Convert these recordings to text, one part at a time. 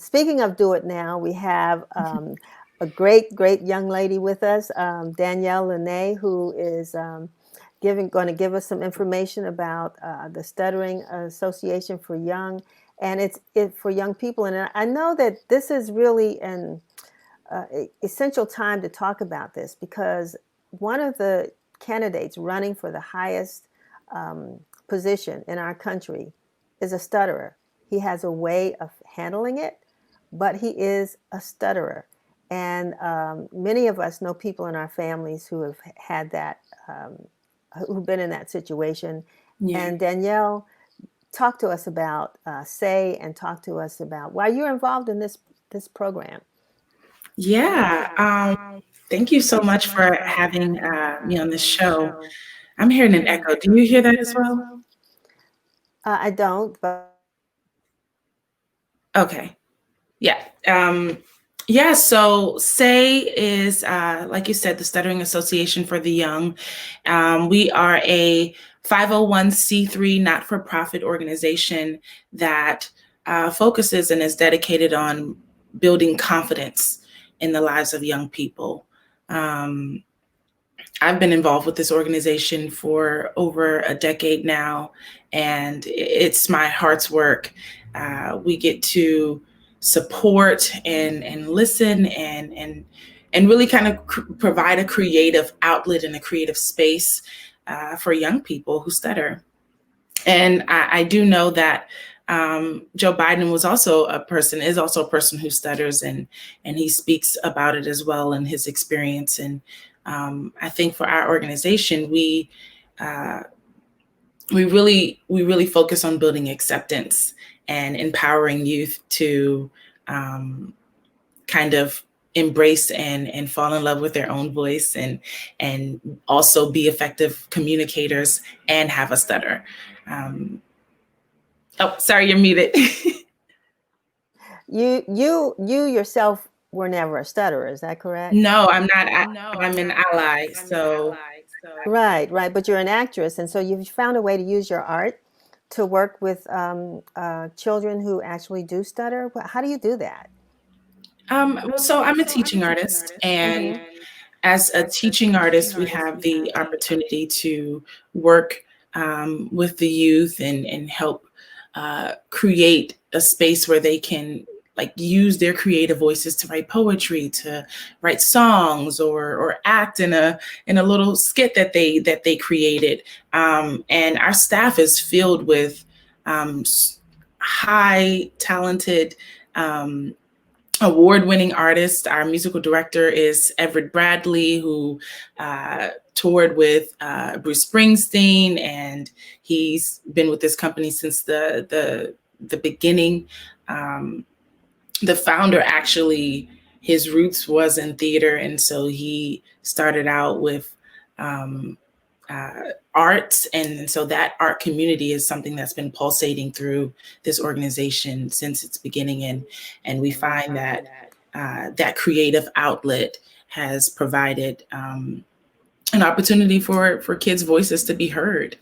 speaking of Do It Now, we have a great young lady with us, Danielle Leneé, who is going to give us some information about the Stuttering Association for Young, and it's for young people. And I know that this is really an essential time to talk about this, because one of the candidates running for the highest position in our country is a stutterer. He has a way of handling it, but he is a stutterer. And many of us know people in our families who have had that, who've been in that situation. Yeah. And Danielle, talk to us about SAY, and talk to us about why you're involved in this program. Yeah. Thank you so much for having me on this show. I'm hearing an echo. Do you hear that as well? I don't, but Okay. Yeah. Yeah. So SAY is, like you said, the Stuttering Association for the Young. We are a 501c3 not-for-profit organization that focuses and is dedicated on building confidence in the lives of young people. I've been involved with this organization for over a decade now, and it's my heart's work. We get to support and listen and really kind of provide a creative outlet and a creative space for young people who stutter. And I do know that Joe Biden is also a person who stutters, and he speaks about it as well in his experience. And I think for our organization, we really focus on building acceptance and empowering youth to kind of embrace and fall in love with their own voice, and also be effective communicators and have a stutter. Oh, sorry, you're muted. You yourself were never a stutterer, is that correct? No, I'm not. I'm an ally. So Right. But you're an actress, and so you've found a way to use your art to work with children who actually do stutter. How do you do that? so I'm a teaching artist, and as a teaching artist, we have the opportunity to work with the youth and help create a space where they can use their creative voices to write poetry, to write songs, or act in a little skit that they created. And our staff is filled with high talented award-winning artists. Our musical director is Everett Bradley, who toured with Bruce Springsteen, and he's been with this company since the beginning. The founder, actually, his roots was in theater, and so he started out with arts, and so that art community is something that's been pulsating through this organization since its beginning, and we find that that creative outlet has provided an opportunity for kids' voices to be heard.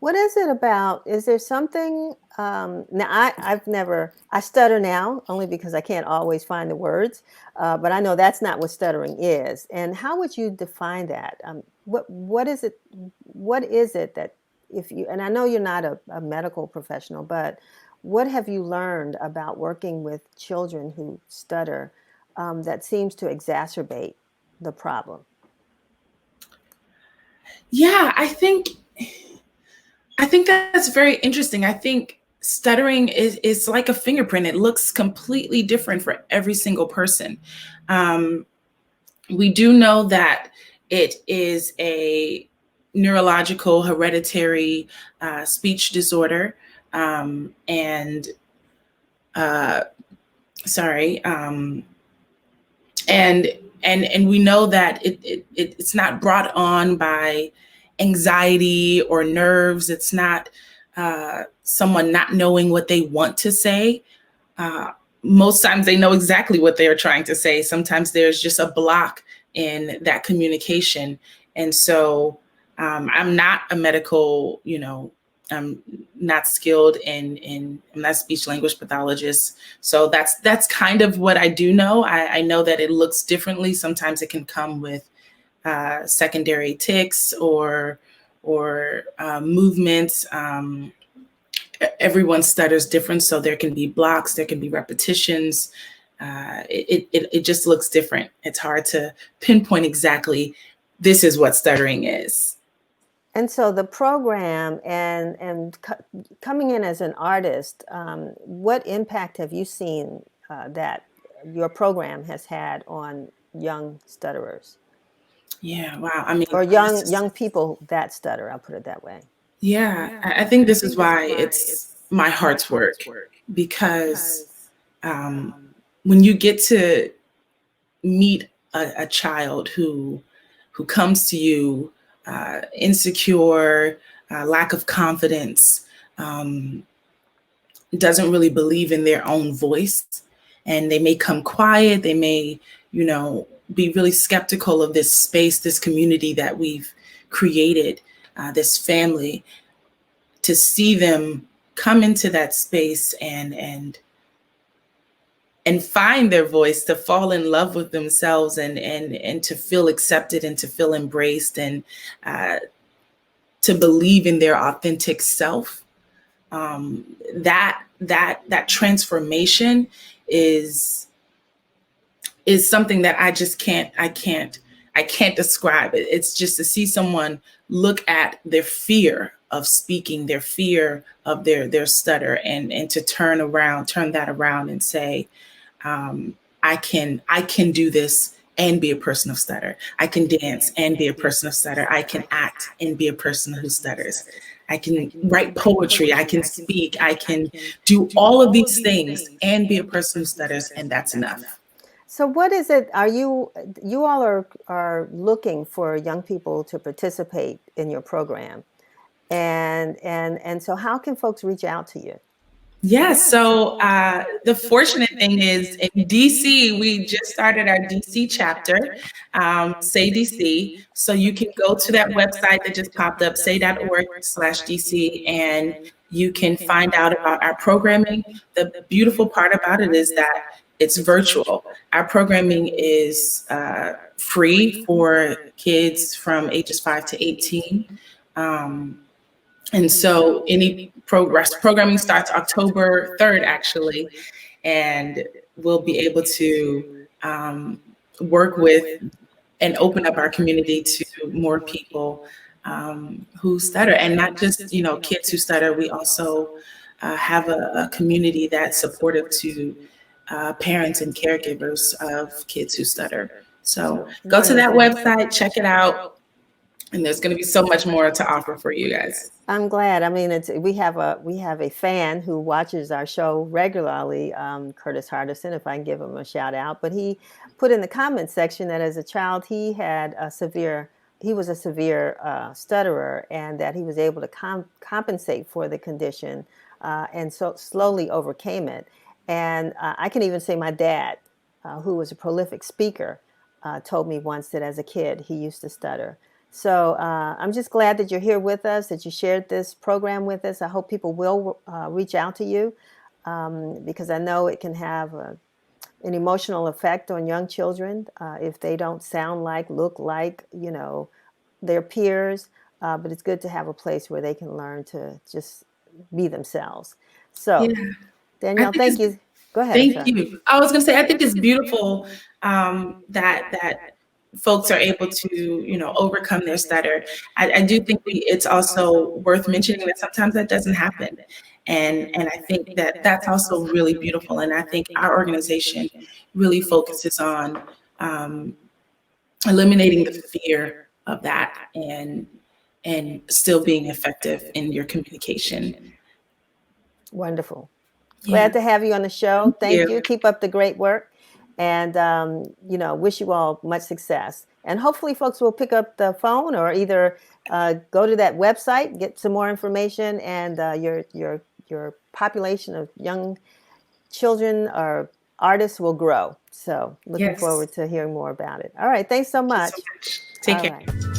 What is it about? Is there something? Now, I stutter now only because I can't always find the words, but I know that's not what stuttering is. And how would you define that? What is it? What is it that and I know you're not a medical professional, but what have you learned about working with children who stutter that seems to exacerbate the problem? Yeah, I think that's very interesting. I think stuttering is like a fingerprint. It looks completely different for every single person. We do know that it is a neurological hereditary speech disorder, and we know that it's not brought on by anxiety or nerves. It's not someone not knowing what they want to say. Most times they know exactly what they're trying to say. Sometimes there's just a block in that communication. And so I'm not a medical, I'm not skilled I'm not a speech language pathologist. So that's kind of what I do know. I know that it looks differently. Sometimes it can come with secondary tics or movements. Everyone stutters different, so there can be blocks, there can be repetitions. It just looks different. It's hard to pinpoint exactly this is what stuttering is. And so the program and coming in as an artist, what impact have you seen that your program has had on young stutterers? Yeah, wow. I mean, Or this is, young people that stutter, I'll put it that way. yeah, I think this is why it's my heart's work, because um, when you get to meet a child who comes to you insecure, lack of confidence, um, doesn't really believe in their own voice, and they may come quiet, they may, be really skeptical of this space, this community that we've created, this family. To see them come into that space and find their voice, to fall in love with themselves, and to feel accepted and to feel embraced, and uh, to believe in their authentic self. That transformation is something that I can't describe it. It's just to see someone look at their fear of speaking, their fear of their stutter, and to turn that around and say, I can do this and be a person of stutter. I can dance and be a person of stutter. I can act and be a person who stutters. I can write poetry. I can speak. I can do all of these things and be a person who stutters, and that's enough. So what is it, you all are looking for young people to participate in your program. And so how can folks reach out to you? Yes. So the fortunate thing is in DC, we just started our DC chapter, Say DC. So you can go to that website that just popped up, say.org/DC, and you can find out about our programming. The beautiful part about it is that it's virtual. Our programming is free for kids from ages 5 to 18. Um, and so any progress programming starts October 3rd, actually, and we'll be able to work with and open up our community to more people who stutter, and not just kids who stutter. We also have a community that's supportive to parents and caregivers of kids who stutter. So go to that Wonderful. website, check it out, and there's going to be so much more to offer for you guys. I'm glad. I mean, we have a fan who watches our show regularly, Curtis Hardison, if I can give him a shout out. But he put in the comment section that as a child he was a severe stutterer, and that he was able to compensate for the condition, and so slowly overcame it. And I can even say my dad, who was a prolific speaker, told me once that as a kid he used to stutter. So I'm just glad that you're here with us, that you shared this program with us. I hope people will reach out to you, because I know it can have an emotional effect on young children if they don't sound like, look like, their peers. But it's good to have a place where they can learn to just be themselves. So, Yeah, I Danielle, think thank it's you. Go ahead. I'm thank sorry. you. I was gonna say, I think it's beautiful that folks are able to, overcome their stutter. I do think it's also worth mentioning that sometimes that doesn't happen, and I think that that's also really beautiful. And I think our organization really focuses on eliminating the fear of that, and still being effective in your communication. Wonderful. Yeah, Glad to have you on the show. thank Thank you. you. Keep up the great work. And, wish you all much success. And hopefully folks will pick up the phone or either go to that website, get some more information, and your population of young children or artists will grow. So looking Yes. forward to hearing more about it. All right. Thanks so Thank you so much. much. Take All care. right.